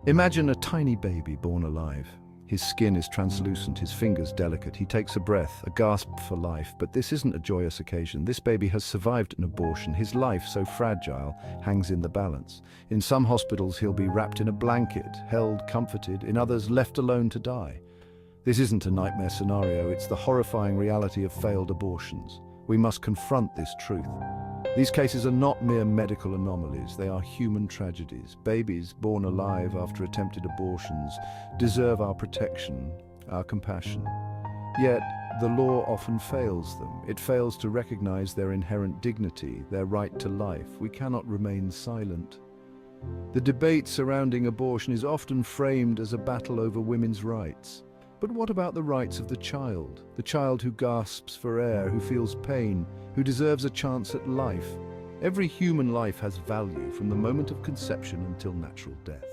Imagine a tiny baby born alive. His skin is translucent, his fingers delicate. He takes a breath, a gasp for life. But this isn't a joyous occasion. This baby has survived an abortion. His life, so fragile, hangs in the balance. In some hospitals, he'll be wrapped in a blanket, held, comforted. In others, left alone to die. This isn't a nightmare scenario. It's the horrifying reality of failed abortions. We must confront this truth. These cases are not mere medical anomalies, they are human tragedies. Babies born alive after attempted abortions deserve our protection, our compassion. Yet, the law often fails them. It fails to recognize their inherent dignity, their right to life. We cannot remain silent. The debate surrounding abortion is often framed as a battle over women's rights. But what about the rights of the child who gasps for air, who feels pain, who deserves a chance at life? Every human life has value from the moment of conception until natural death.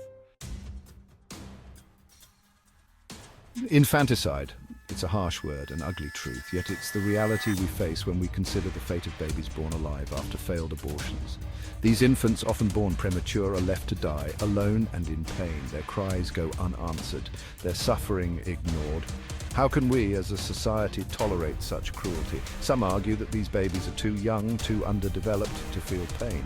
Infanticide. It's a harsh word, an ugly truth, yet it's the reality we face when we consider the fate of babies born alive after failed abortions. These infants, often born premature, are left to die, alone and in pain. Their cries go unanswered, their suffering ignored. How can we, as a society, tolerate such cruelty? Some argue that these babies are too young, too underdeveloped to feel pain.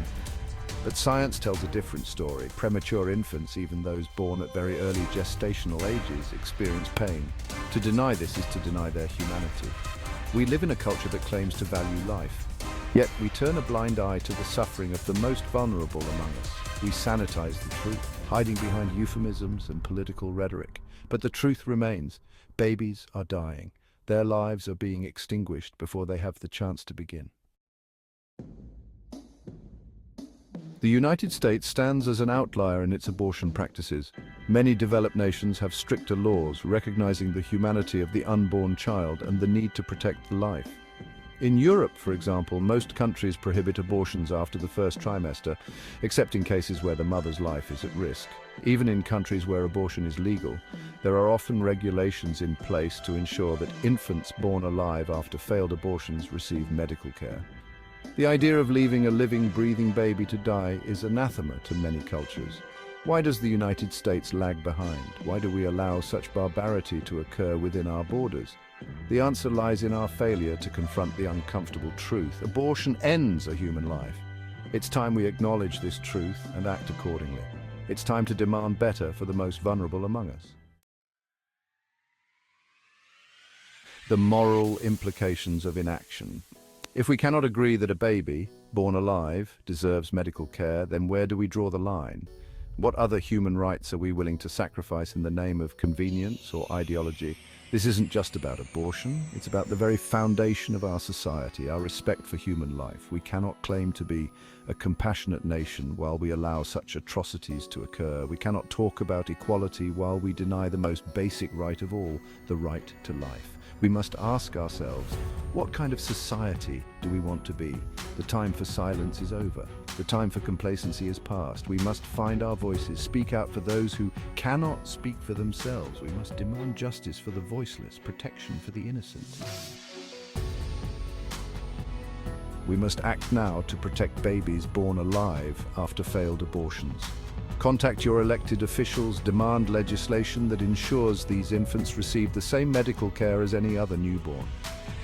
But science tells a different story. Premature infants, even those born at very early gestational ages, experience pain. To deny this is to deny their humanity. We live in a culture that claims to value life. Yet we turn a blind eye to the suffering of the most vulnerable among us. We sanitize the truth, hiding behind euphemisms and political rhetoric. But the truth remains. Babies are dying. Their lives are being extinguished before they have the chance to begin. The United States stands as an outlier in its abortion practices. Many developed nations have stricter laws recognizing the humanity of the unborn child and the need to protect the life. In Europe, for example, most countries prohibit abortions after the first trimester, except in cases where the mother's life is at risk. Even in countries where abortion is legal, there are often regulations in place to ensure that infants born alive after failed abortions receive medical care. The idea of leaving a living, breathing baby to die is anathema to many cultures. Why does the United States lag behind? Why do we allow such barbarity to occur within our borders? The answer lies in our failure to confront the uncomfortable truth. Abortion ends a human life. It's time we acknowledge this truth and act accordingly. It's time to demand better for the most vulnerable among us. The moral implications of inaction. If we cannot agree that a baby, born alive, deserves medical care, then where do we draw the line? What other human rights are we willing to sacrifice in the name of convenience or ideology? This isn't just about abortion, it's about the very foundation of our society, our respect for human life. We cannot claim to be a compassionate nation while we allow such atrocities to occur. We cannot talk about equality while we deny the most basic right of all, the right to life. We must ask ourselves, what kind of society do we want to be? The time for silence is over. The time for complacency is past. We must find our voices, speak out for those who cannot speak for themselves. We must demand justice for the voiceless, protection for the innocent. We must act now to protect babies born alive after failed abortions. Contact your elected officials, demand legislation that ensures these infants receive the same medical care as any other newborn.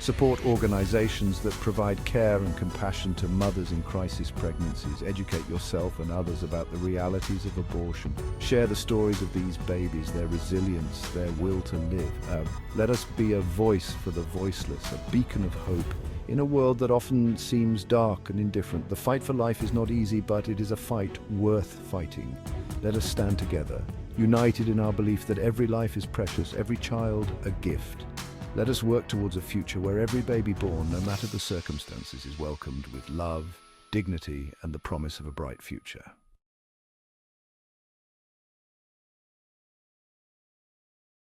Support organizations that provide care and compassion to mothers in crisis pregnancies. Educate yourself and others about the realities of abortion. Share the stories of these babies, their resilience, their will to live. Let us be a voice for the voiceless, a beacon of hope. In a world that often seems dark and indifferent, the fight for life is not easy, but it is a fight worth fighting. Let us stand together, united in our belief that every life is precious, every child a gift. Let us work towards a future where every baby born, no matter the circumstances, is welcomed with love, dignity, and the promise of a bright future.